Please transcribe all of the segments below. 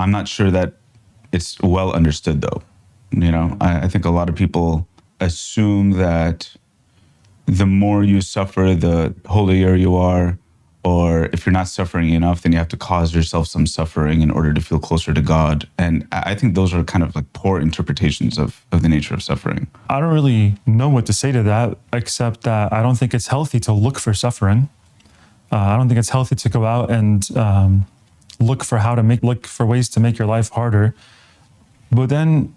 I'm not sure that it's well understood, though. I think a lot of people assume that the more you suffer, the holier you are, or if you're not suffering enough, then you have to cause yourself some suffering in order to feel closer to God. And I think those are kind of like poor interpretations of the nature of suffering. I don't really know what to say to that, except that I don't think it's healthy to look for suffering. I don't think it's healthy to go out and look for ways to make your life harder. But then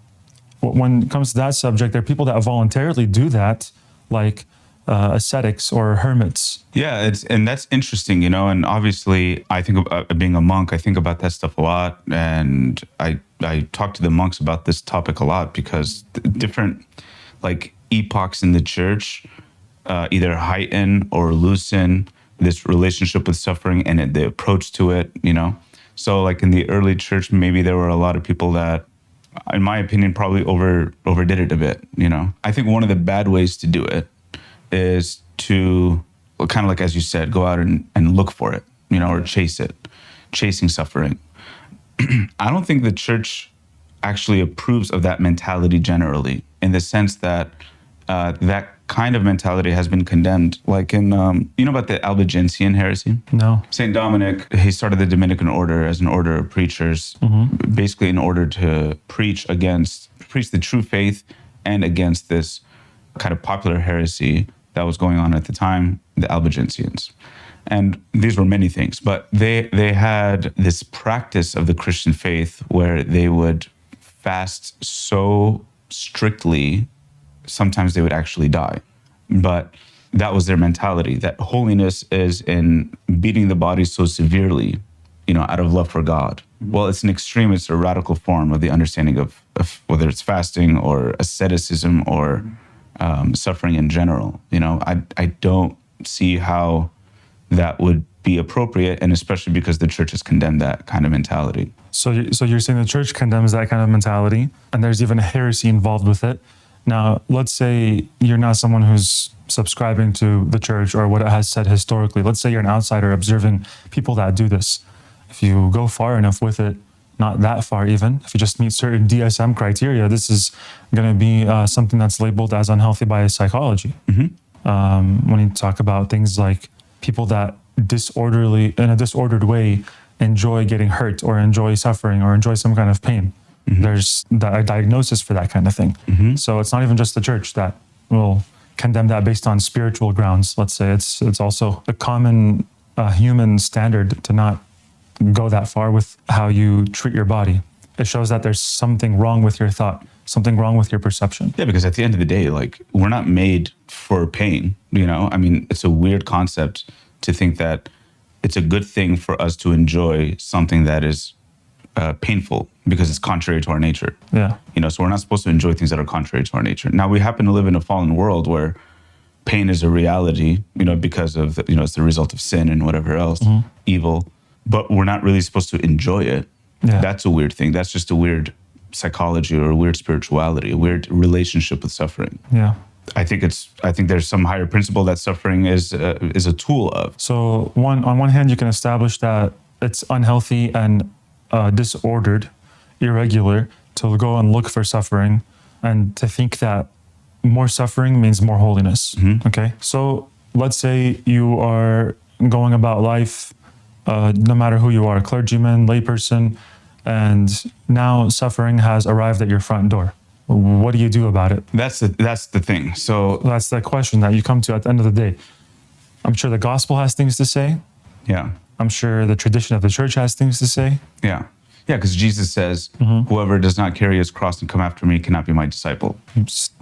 when it comes to that subject, there are people that voluntarily do that, like ascetics or hermits. Yeah, and that's interesting, and obviously I think about being a monk, I think about that stuff a lot, and I talk to the monks about this topic a lot because different like epochs in the church either heighten or loosen this relationship with suffering and the approach to it, So like in the early church, maybe there were a lot of people that, in my opinion, probably overdid it a bit, I think one of the bad ways to do it is to, kind of like, as you said, go out and look for it, or chasing suffering. I don't think the church actually approves of that mentality generally, in the sense that that kind of mentality has been condemned. Like in, about the Albigensian heresy? No. St. Dominic, he started the Dominican order as an order of preachers, basically in order to preach the true faith and against this kind of popular heresy that was going on at the time, the Albigensians. And these were many things, but they had this practice of the Christian faith where they would fast so strictly, sometimes they would actually die. But that was their mentality, that holiness is in beating the body so severely, out of love for God. Well, it's a radical form of the understanding of whether it's fasting or asceticism or suffering in general. I don't see how that would be appropriate, and especially because the church has condemned that kind of mentality. So you're saying the church condemns that kind of mentality, and there's even a heresy involved with it. Now, let's say you're not someone who's subscribing to the church or what it has said historically. Let's say you're an outsider observing people that do this. If you go far enough with it, not that far even, if you just meet certain DSM criteria, this is going to be something that's labeled as unhealthy by psychology. When you talk about things like people that in a disordered way, enjoy getting hurt or enjoy suffering or enjoy some kind of pain. There's a diagnosis for that kind of thing. So it's not even just the church that will condemn that based on spiritual grounds. Let's say it's also a common human standard to not go that far with how you treat your body. It shows that there's something wrong with your thought, something wrong with your perception. Yeah, because at the end of the day, like, we're not made for pain, it's a weird concept to think that it's a good thing for us to enjoy something that is painful because it's contrary to our nature. Yeah. So we're not supposed to enjoy things that are contrary to our nature. Now, we happen to live in a fallen world where pain is a reality, because of, it's the result of sin and whatever else, evil, but we're not really supposed to enjoy it. Yeah. That's a weird thing. That's just a weird psychology or a weird spirituality, a weird relationship with suffering. Yeah. I think there's some higher principle that suffering is a tool of. So on one hand, you can establish that it's unhealthy and disordered, irregular to go and look for suffering and to think that more suffering means more holiness. Okay. So let's say you are going about life, no matter who you are, clergyman, layperson, and now suffering has arrived at your front door. What do you do about it? That's the thing. So that's the question that you come to at the end of the day. I'm sure the gospel has things to say. Yeah. I'm sure the tradition of the church has things to say. Yeah. Yeah, because Jesus says, whoever does not carry his cross and come after me cannot be my disciple.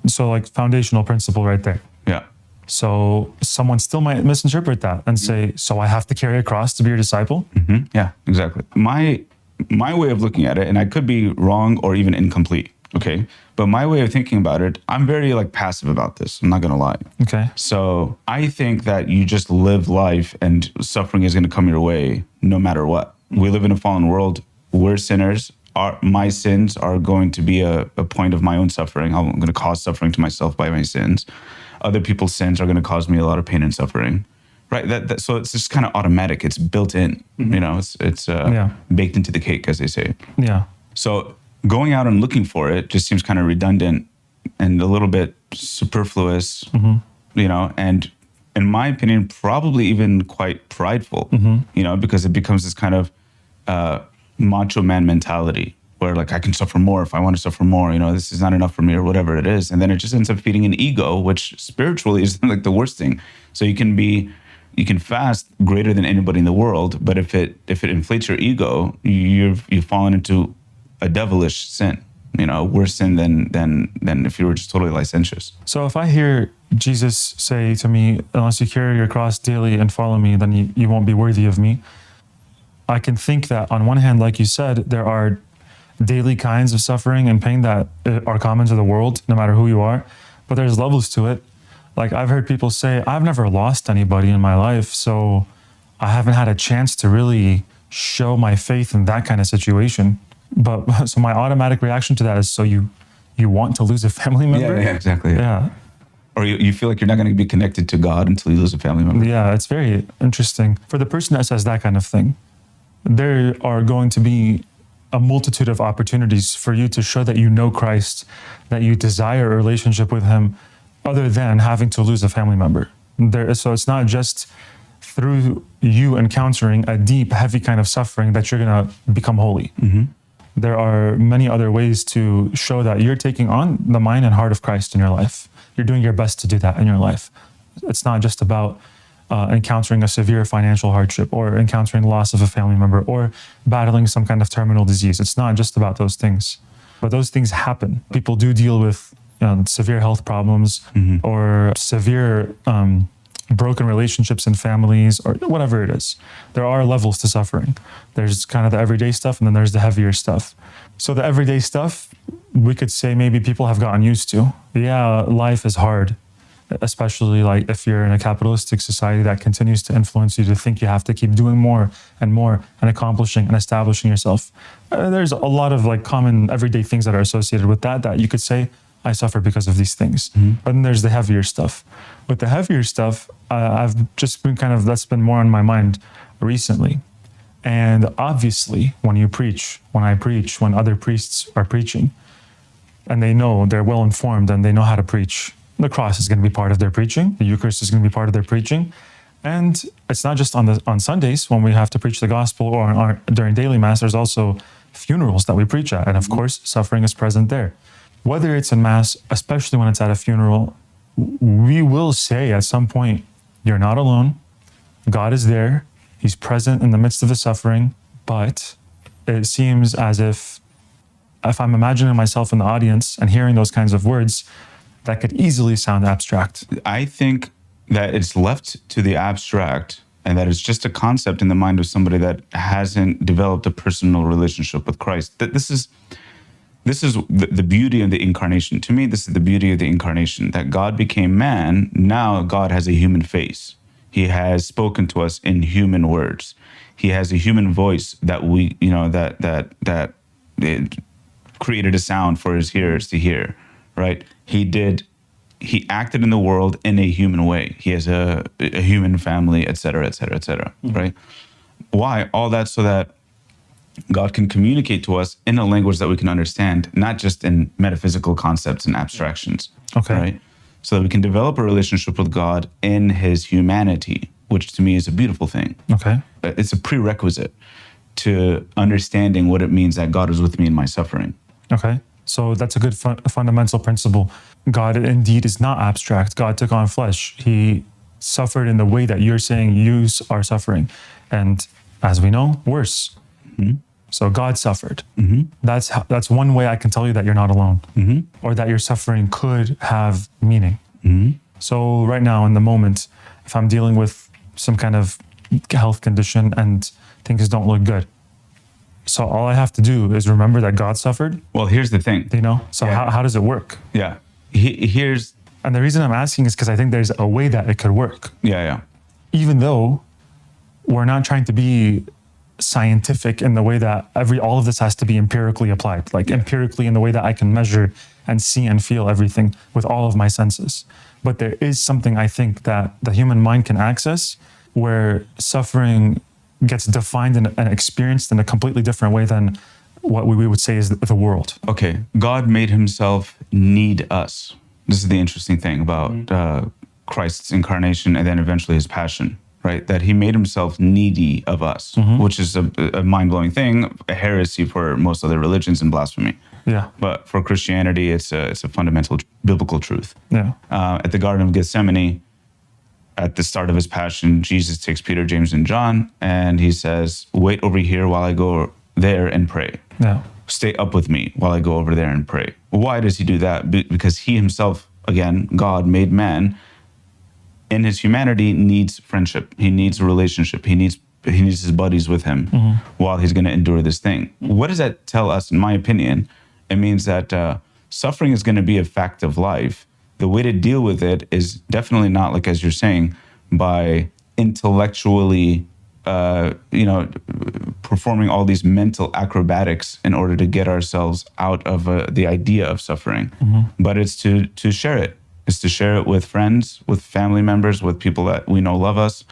So like foundational principle right there. Yeah. So someone still might misinterpret that and say, so I have to carry a cross to be your disciple? Yeah, exactly. My way of looking at it, and I could be wrong or even incomplete, okay? But my way of thinking about it, I'm very passive about this. I'm not going to lie. Okay. So I think that you just live life and suffering is going to come your way no matter what. We live in a fallen world. We're sinners. My sins are going to be a point of my own suffering. I'm going to cause suffering to myself by my sins. Other people's sins are going to cause me a lot of pain and suffering. Right. So it's just kind of automatic. It's built in. You know, it's baked into the cake, as they say. Yeah. So going out and looking for it just seems kind of redundant and a little bit superfluous. You know, and in my opinion, probably even quite prideful. You know, because it becomes this kind of macho man mentality where like I can suffer more if I want to suffer more. You know, this is not enough for me or whatever it is, and then it just ends up feeding an ego, which spiritually is like the worst thing. So you can fast greater than anybody in the world, but if it inflates your ego, you've fallen into a devilish sin. You know, worse sin than if you were just totally licentious. So if I hear Jesus say to me, "Unless you carry your cross daily and follow me, then you won't be worthy of me," I can think that on one hand, like you said, there are daily kinds of suffering and pain that are common to the world, no matter who you are, but there's levels to it. Like I've heard people say, I've never lost anybody in my life, so I haven't had a chance to really show my faith in that kind of situation. But so my automatic reaction to that is, so you want to lose a family member? Yeah, exactly. Yeah. Or you feel like you're not going to be connected to God until you lose a family member. Yeah, it's very interesting. For the person that says that kind of thing, there are going to be a multitude of opportunities for you to show that you know Christ, that you desire a relationship with him, other than having to lose a family member. So it's not just through you encountering a deep, heavy kind of suffering that you're going to become holy. There are many other ways to show that you're taking on the mind and heart of Christ in your life. You're doing your best to do that in your life. It's not just about encountering a severe financial hardship or encountering loss of a family member or battling some kind of terminal disease. It's not just about those things. But those things happen. People do deal with severe health problems or severe broken relationships in families or whatever it is. There are levels to suffering. There's kind of the everyday stuff and then there's the heavier stuff. So the everyday stuff, we could say maybe people have gotten used to. Yeah, life is hard, especially like if you're in a capitalistic society that continues to influence you to think you have to keep doing more and accomplishing and establishing yourself. There's a lot of like common everyday things that are associated with that you could say, I suffer because of these things. But then there's the heavier stuff. With the heavier stuff, I've just been that's been more on my mind recently. And obviously, when I preach, when other priests are preaching, and they know, they're well informed and they know how to preach, the cross is going to be part of their preaching, the Eucharist is going to be part of their preaching. And it's not just on Sundays when we have to preach the gospel or during daily mass, there's also funerals that we preach at. And of course, suffering is present there. Whether it's in mass, especially when it's at a funeral, we will say at some point, you're not alone. God is there. He's present in the midst of the suffering. But it seems as if I'm imagining myself in the audience and hearing those kinds of words, that could easily sound abstract. I think that it's left to the abstract and that it's just a concept in the mind of somebody that hasn't developed a personal relationship with Christ. This is the beauty of the incarnation. To me, this is the beauty of the incarnation, that God became man. Now God has a human face. He has spoken to us in human words. He has a human voice that that it created a sound for his hearers to hear, right? He acted in the world in a human way. He has a human family, et cetera, right? Why? All that so that God can communicate to us in a language that we can understand, not just in metaphysical concepts and abstractions. Okay. Right? So that we can develop a relationship with God in his humanity, which to me is a beautiful thing. Okay. It's a prerequisite to understanding what it means that God is with me in my suffering. Okay. So that's a good fundamental principle. God indeed is not abstract. God took on flesh. He suffered in the way that you're saying you are suffering. And as we know, worse. So God suffered. That's one way I can tell you that you're not alone, or that your suffering could have meaning. So right now in the moment, if I'm dealing with some kind of health condition and things don't look good, so all I have to do is remember that God suffered. Well, here's the thing. So how does it work? Yeah. And the reason I'm asking is because I think there's a way that it could work. Yeah. Even though we're not trying to be scientific in the way that all of this has to be empirically applied, empirically in the way that I can measure and see and feel everything with all of my senses. But there is something I think that the human mind can access where suffering gets defined and experienced in a completely different way than what we would say is the world. Okay, God made himself need us. This is the interesting thing about Christ's incarnation and then eventually his passion, right? That he made himself needy of us, which is a mind-blowing thing, a heresy for most other religions and blasphemy. Yeah. But for Christianity, it's a fundamental biblical truth. Yeah. At the Garden of Gethsemane, at the start of his passion, Jesus takes Peter, James, and John, and he says, wait over here while I go there and pray. Yeah. Stay up with me while I go over there and pray. Why does he do that? Because he himself, again, God made man, in his humanity needs friendship. He needs a relationship. He needs his buddies with him while he's going to endure this thing. What does that tell us? In my opinion, it means that suffering is going to be a fact of life. The way to deal with it is definitely not, like as you're saying, by intellectually, performing all these mental acrobatics in order to get ourselves out of the idea of suffering. But it's to share it. It's to share it with friends, with family members, with people that we know love us,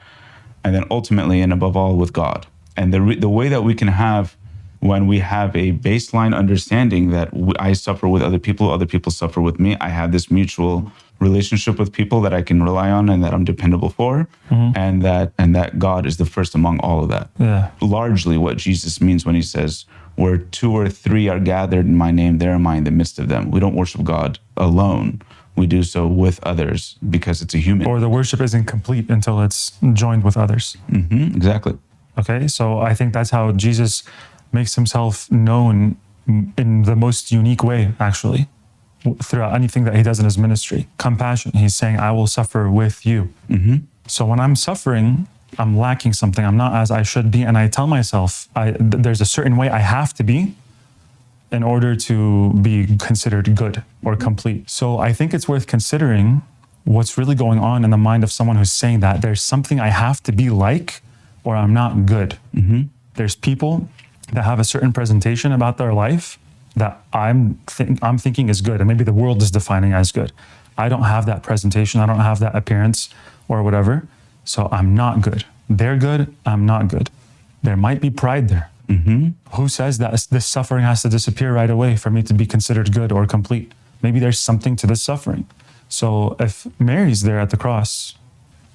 and then ultimately and above all with God. And the way that we can have, when we have a baseline understanding that I suffer with other people suffer with me, I have this mutual relationship with people that I can rely on and that I'm dependable for, and that God is the first among all of that. Yeah. Largely what Jesus means when he says, where 2 or 3 are gathered in my name, there am I in the midst of them. We don't worship God alone. We do so with others because it's a human. Or the worship isn't complete until it's joined with others. Exactly. Okay, so I think that's how Jesus makes himself known in the most unique way, actually, throughout anything that he does in his ministry. Compassion. He's saying, I will suffer with you. So when I'm suffering, I'm lacking something. I'm not as I should be. And I tell myself, there's a certain way I have to be in order to be considered good or complete. So I think it's worth considering what's really going on in the mind of someone who's saying that there's something I have to be like or I'm not good. There's people that have a certain presentation about their life that I'm thinking is good, and maybe the world is defining as good. I don't have that presentation. I don't have that appearance or whatever. So I'm not good. They're good. I'm not good. There might be pride there. Who says that this suffering has to disappear right away for me to be considered good or complete? Maybe there's something to this suffering. So if Mary's there at the cross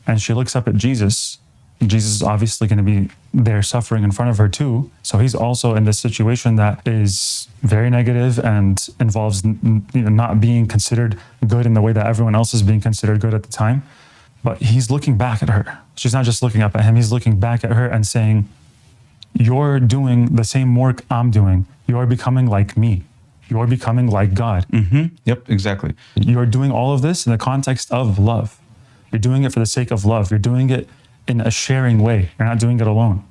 and she looks up at Jesus is obviously going to be there suffering in front of her too. So he's also in this situation that is very negative and involves not being considered good in the way that everyone else is being considered good at the time. But he's looking back at her. She's not just looking up at him. He's looking back at her and saying, you're doing the same work I'm doing. You're becoming like me. You're becoming like God. Yep, exactly. You're doing all of this in the context of love. You're doing it for the sake of love. You're doing it in a sharing way. You're not doing it alone.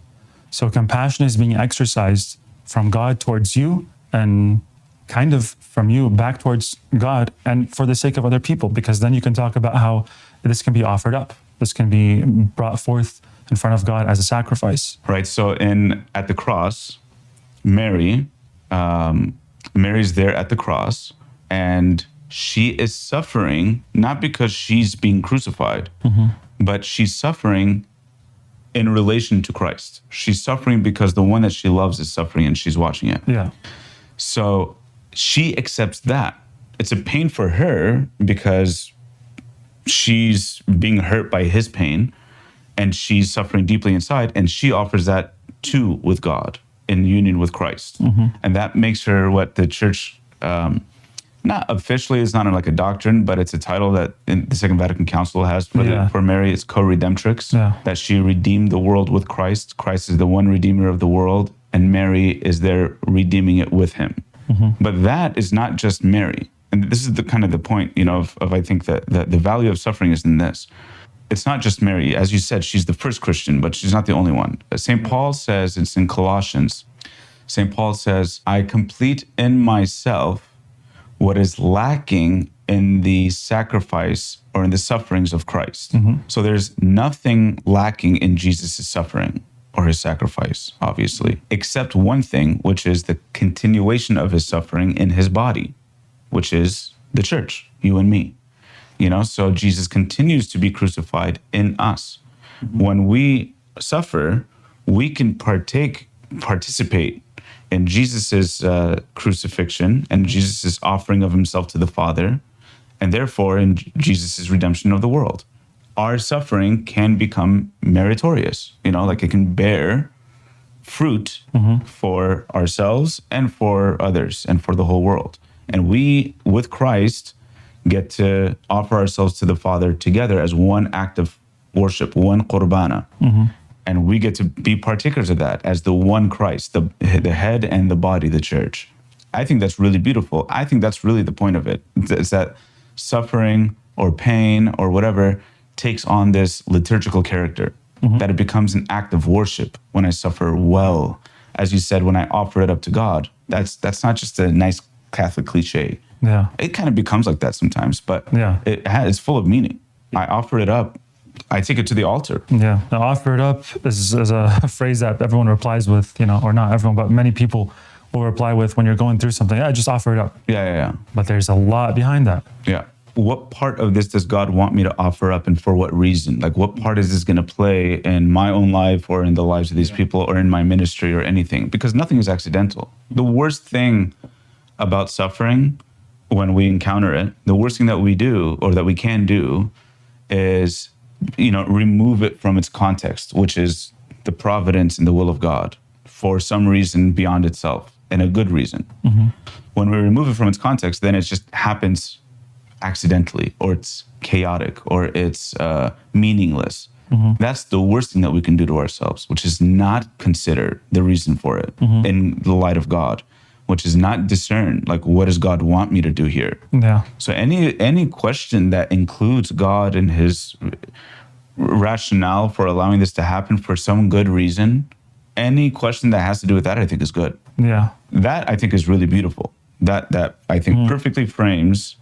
So compassion is being exercised from God towards you and kind of from you back towards God and for the sake of other people, because then you can talk about how this can be offered up. This can be brought forth in front of God as a sacrifice. Right. So at the cross, Mary's there at the cross, and she is suffering not because she's being crucified, but she's suffering in relation to Christ. She's suffering because the one that she loves is suffering and she's watching it. Yeah. So she accepts that. It's a pain for her because she's being hurt by his pain and she's suffering deeply inside, and she offers that too with God in union with Christ. And that makes her what the church, not officially, it's not like a doctrine, but it's a title that in the Second Vatican Council has for Mary. It's co-redemptrix, that she redeemed the world with Christ. Christ is the one redeemer of the world, and Mary is there redeeming it with him. But that is not just Mary. And this is the kind of the point, of I think that the value of suffering is in this. It's not just Mary. As you said, she's the first Christian, but she's not the only one. St. Paul says, it's in Colossians, St. Paul says, I complete in myself what is lacking in the sacrifice or in the sufferings of Christ. So there's nothing lacking in Jesus' suffering or his sacrifice, obviously, except one thing, which is the continuation of his suffering in his body, which is the church, you and me. So Jesus continues to be crucified in us. When we suffer, we can participate in Jesus's crucifixion and Jesus's offering of himself to the Father, and therefore in Jesus's redemption of the world. Our suffering can become meritorious, like it can bear fruit for ourselves and for others and for the whole world. And we, with Christ, get to offer ourselves to the Father together as one act of worship, one qurbana. And we get to be partakers of that as the one Christ, the head and the body, the church. I think that's really beautiful. I think that's really the point of it. It's that suffering or pain or whatever takes on this liturgical character, that it becomes an act of worship when I suffer well. As you said, when I offer it up to God, that's not just a nice Catholic cliche. Yeah. It kind of becomes like that sometimes, but it's full of meaning. I offer it up. I take it to the altar. Yeah. Now, offer it up is a phrase that everyone replies with, or not everyone, but many people will reply with when you're going through something. Yeah, just offer it up. Yeah. But there's a lot behind that. Yeah. What part of this does God want me to offer up, and for what reason? Like, what part is this going to play in my own life or in the lives of these people or in my ministry or anything? Because nothing is accidental. The worst thing about suffering, when we encounter it, the worst thing that we do or that we can do is, remove it from its context, which is the providence and the will of God for some reason beyond itself, and a good reason. When we remove it from its context, then it just happens accidentally, or it's chaotic, or it's meaningless. That's the worst thing that we can do to ourselves, which is not consider the reason for it in the light of God, which is not discern, like, what does God want me to do here? Yeah. So any question that includes God and his rationale for allowing this to happen for some good reason, any question that has to do with that, I think is good. Yeah. That I think is really beautiful. That I think perfectly frames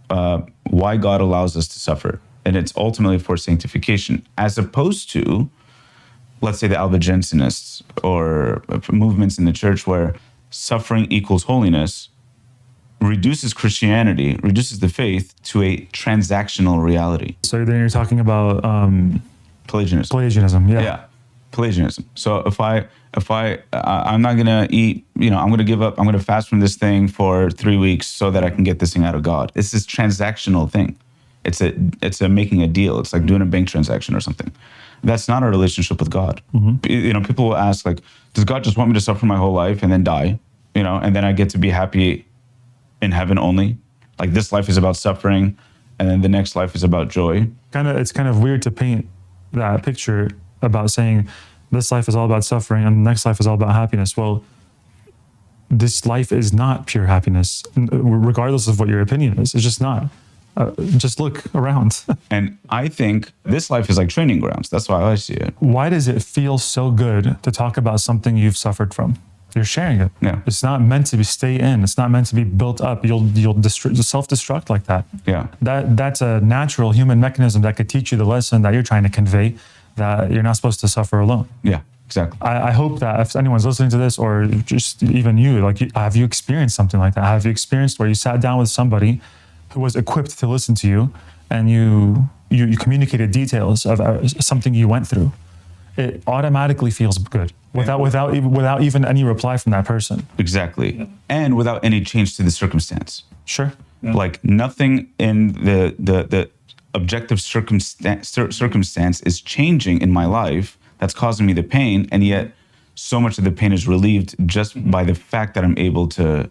why God allows us to suffer. And it's ultimately for sanctification, as opposed to, let's say, the Albigensianists or movements in the church where suffering equals holiness reduces Christianity, reduces the faith to a transactional reality. So then you're talking about Pelagianism. Pelagianism, Yeah, Pelagianism. So if I'm not gonna eat, I'm gonna give up, I'm gonna fast from this thing for 3 weeks so that I can get this thing out of God. It's this transactional thing. It's a making a deal. It's like doing a bank transaction or something. That's not a relationship with God. People will ask, like, does God just want me to suffer my whole life and then die? And then I get to be happy in heaven only? Like, this life is about suffering, and then the next life is about joy. It's kind of weird to paint that picture about saying this life is all about suffering and the next life is all about happiness. Well, this life is not pure happiness, regardless of what your opinion is. It's just not. Just look around. And I think this life is like training grounds. That's how I see it. Why does it feel so good to talk about something you've suffered from? You're sharing it. Yeah. It's not meant to stay in. It's not meant to be built up. You'll self-destruct like that. Yeah. That's a natural human mechanism that could teach you the lesson that you're trying to convey, that you're not supposed to suffer alone. Yeah, exactly. I hope that if anyone's listening to this, or just even you, have you experienced something like that? Have you experienced where you sat down with somebody who was equipped to listen to you, and you communicated details of something you went through? It automatically feels good without even any reply from that person. Exactly. Yeah. And without any change to the circumstance. Sure. Yeah. Like, nothing in the objective circumstance is changing in my life that's causing me the pain, and yet so much of the pain is relieved just by the fact that I'm able to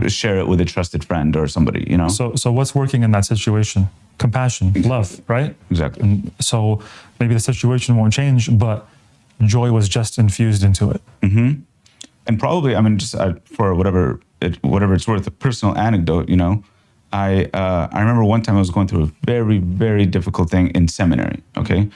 share it with a trusted friend or somebody, So what's working in that situation? Compassion, love, right? Exactly. And so maybe the situation won't change, but joy was just infused into it. And probably, just for whatever it's worth, a personal anecdote, I remember one time I was going through a very, very difficult thing in seminary, okay?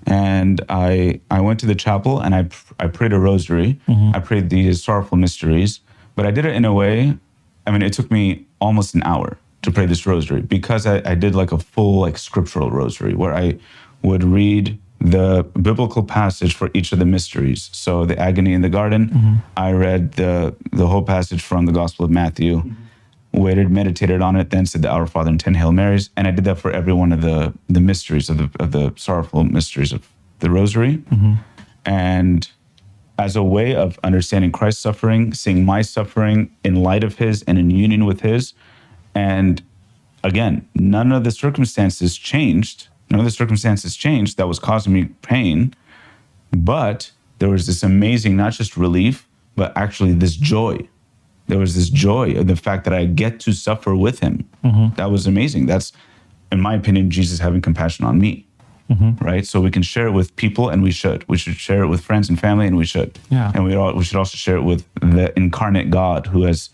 And I went to the chapel and I prayed a rosary. I prayed the sorrowful mysteries, but I did it in a way, it took me almost an hour to pray this rosary, because I did like a full scriptural rosary where I would read the biblical passage for each of the mysteries. So the agony in the garden, I read the whole passage from the Gospel of Matthew, waited, meditated on it, then said the Our Father and 10 Hail Marys. And I did that for every one of the mysteries of the sorrowful mysteries the rosary. And as a way of understanding Christ's suffering, seeing my suffering in light of his and in union with his. And again, none of the circumstances changed. None of the circumstances changed that was causing me pain. But there was this amazing, not just relief, but actually this joy. There was this joy of the fact that I get to suffer with him. That was amazing. That's, in my opinion, Jesus having compassion on me. Right? So we can share it with people, and we should. We should share it with friends and family, and we should. Yeah. And we should also share it with the incarnate God who has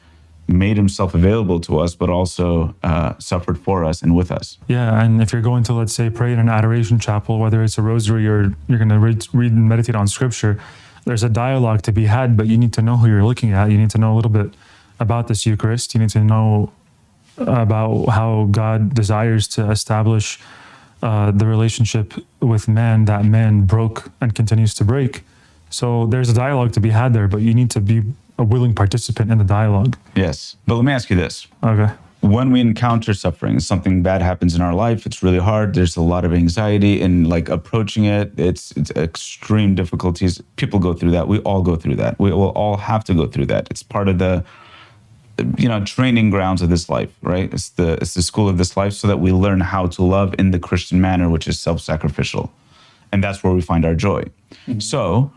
made himself available to us, but also suffered for us and with us. Yeah, and if you're going to, let's say, pray in an adoration chapel, whether it's a rosary or you're going to read and meditate on scripture, there's a dialogue to be had, but you need to know who you're looking at. You need to know a little bit about this Eucharist. You need to know about how God desires to establish the relationship with man that man broke and continues to break. So there's a dialogue to be had there, but you need to be a willing participant in the dialogue. Yes. But let me ask you this. Okay. When we encounter suffering, something bad happens in our life, it's really hard. There's a lot of anxiety in like approaching it. It's extreme difficulties. People go through that. We all go through that. We will all have to go through that. It's part of the training grounds of this life, right? It's the school of this life, so that we learn how to love in the Christian manner, which is self-sacrificial. And that's where we find our joy. So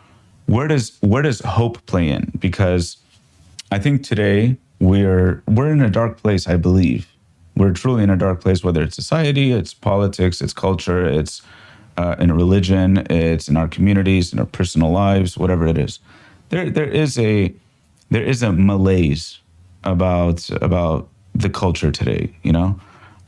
where does hope play in? Because I think today we're in a dark place, I believe. We're truly in a dark place, whether it's society, it's politics, it's culture, it's in religion, it's in our communities, in our personal lives, whatever it is. There is a malaise about the culture today,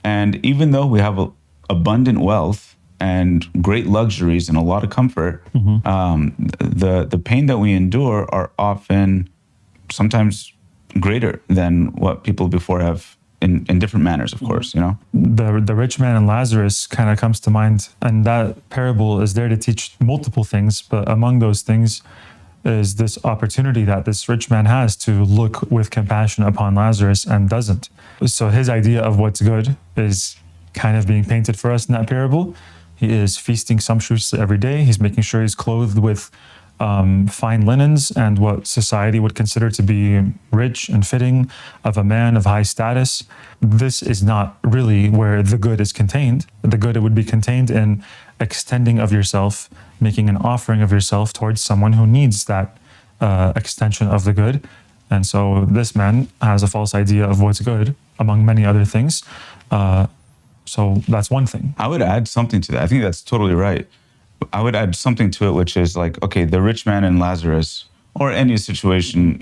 And even though we have abundant wealth and great luxuries and a lot of comfort, the pain that we endure are often sometimes greater than what people before have in different manners, of course, The rich man and Lazarus kind of comes to mind, and that parable is there to teach multiple things, but among those things is this opportunity that this rich man has to look with compassion upon Lazarus and doesn't. So his idea of what's good is kind of being painted for us in that parable. He is feasting sumptuously every day. He's making sure he's clothed with fine linens and what society would consider to be rich and fitting of a man of high status. This is not really where the good is contained. The good, it would be contained in extending of yourself, making an offering of yourself towards someone who needs that extension of the good. And so this man has a false idea of what's good, among many other things. So that's one thing. I would add something to that. I think that's totally right. I would add something to it, which is like, okay, the rich man and Lazarus, or any situation,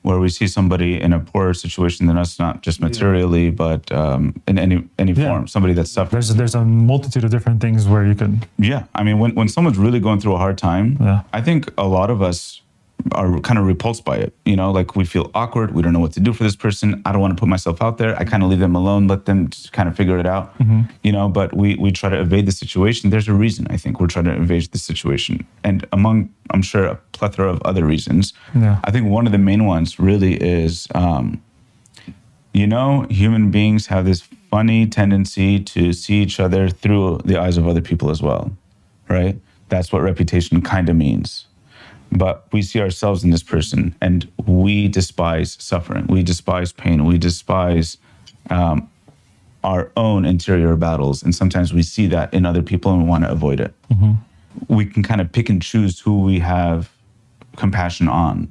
where we see somebody in a poorer situation than us, not just materially, but in any form, somebody that's suffering. There's a multitude of different things where you can. Yeah, I mean, when someone's really going through a hard time, I think a lot of us are kind of repulsed by it. Like we feel awkward. We don't know what to do for this person. I don't want to put myself out there. I kind of leave them alone, let them just kind of figure it out. But we try to evade the situation. There's a reason, I think, we're trying to evade the situation. And among, I'm sure, a plethora of other reasons, I think one of the main ones really is, human beings have this funny tendency to see each other through the eyes of other people as well, right? That's what reputation kind of means. But we see ourselves in this person, and we despise suffering. We despise pain. We despise our own interior battles. And sometimes we see that in other people and we want to avoid it. We can kind of pick and choose who we have compassion on,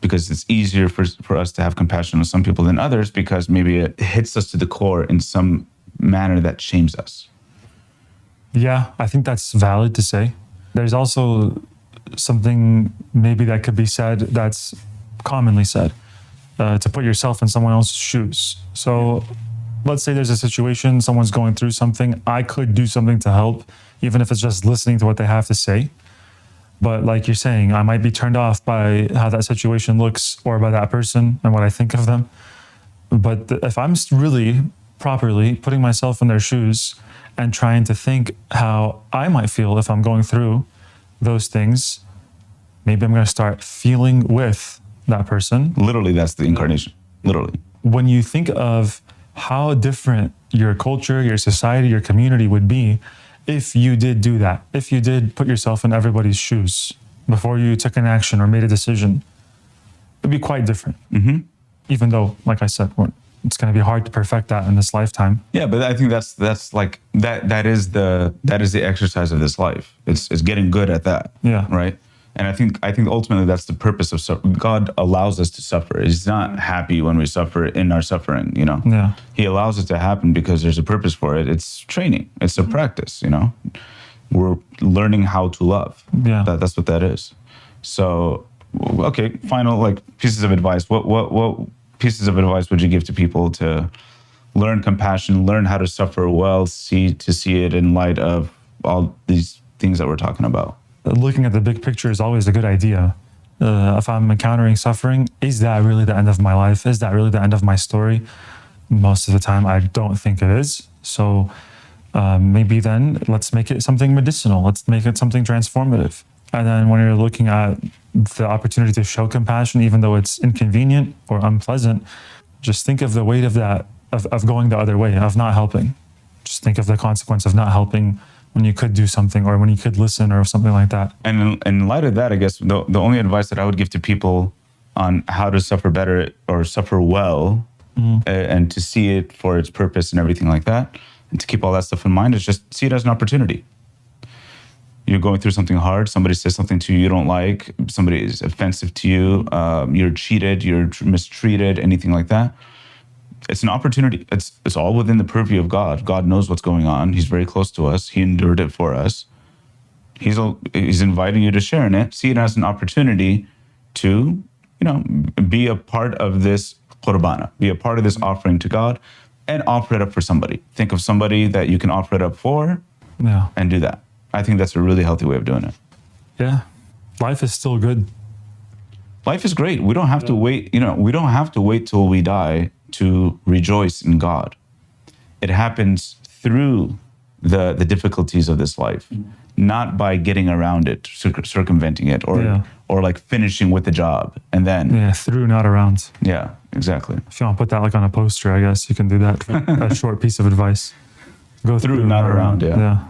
because it's easier for us to have compassion on some people than others, because maybe it hits us to the core in some manner that shames us. Yeah, I think that's valid to say. There's also something maybe that could be said that's commonly said, to put yourself in someone else's shoes. So let's say there's a situation, someone's going through something. I could do something to help, even if it's just listening to what they have to say. But like you're saying, I might be turned off by how that situation looks or by that person and what I think of them. But if I'm really properly putting myself in their shoes and trying to think how I might feel if I'm going through those things, maybe I'm going to start feeling with that person. Literally, that's the incarnation. Literally. When you think of how different your culture, your society, your community would be if you did do that, if you did put yourself in everybody's shoes before you took an action or made a decision, it'd be quite different. Even though, like I said, it's going to be hard to perfect that in this lifetime. Yeah, but I think that's like that is the exercise of this life. It's getting good at that. Yeah. Right. And I think ultimately that's the purpose of suffering. God allows us to suffer. He's not happy when we suffer in our suffering, you know. Yeah. He allows it to happen because there's a purpose for it. It's training. It's a practice, you know. We're learning how to love. Yeah. That's what that is. So, okay, final like pieces of advice. What pieces of advice would you give to people to learn compassion, learn how to suffer well, see it in light of all these things that we're talking about? Looking at the big picture is always a good idea. If I'm encountering suffering, is that really the end of my life? Is that really the end of my story? Most of the time, I don't think it is. So maybe then let's make it something medicinal. Let's make it something transformative. And then when you're looking at the opportunity to show compassion, even though it's inconvenient or unpleasant, just think of the weight of that, of going the other way, of not helping. Just think of the consequence of not helping when you could do something or when you could listen or something like that. And in light of that, I guess the only advice that I would give to people on how to suffer better or suffer well and to see it for its purpose and everything like that, and to keep all that stuff in mind, is just see it as an opportunity. You're going through something hard, somebody says something to you you don't like, somebody is offensive to you, you're cheated, you're mistreated, anything like that. It's an opportunity. It's all within the purview of God. God knows what's going on. He's very close to us. He endured it for us. He's inviting you to share in it. See it as an opportunity to, be a part of this qurbana, be a part of this offering to God, and offer it up for somebody. Think of somebody that you can offer it up for, and do that. I think that's a really healthy way of doing it. Yeah, life is still good. Life is great. We don't have to wait. We don't have to wait till we die to rejoice in God. It happens through the difficulties of this life, not by getting around it, circumventing it, or like finishing with the job and then through, not around. Yeah, exactly. If you want to put that like on a poster, I guess you can do that. A short piece of advice. Go through, not around. Yeah.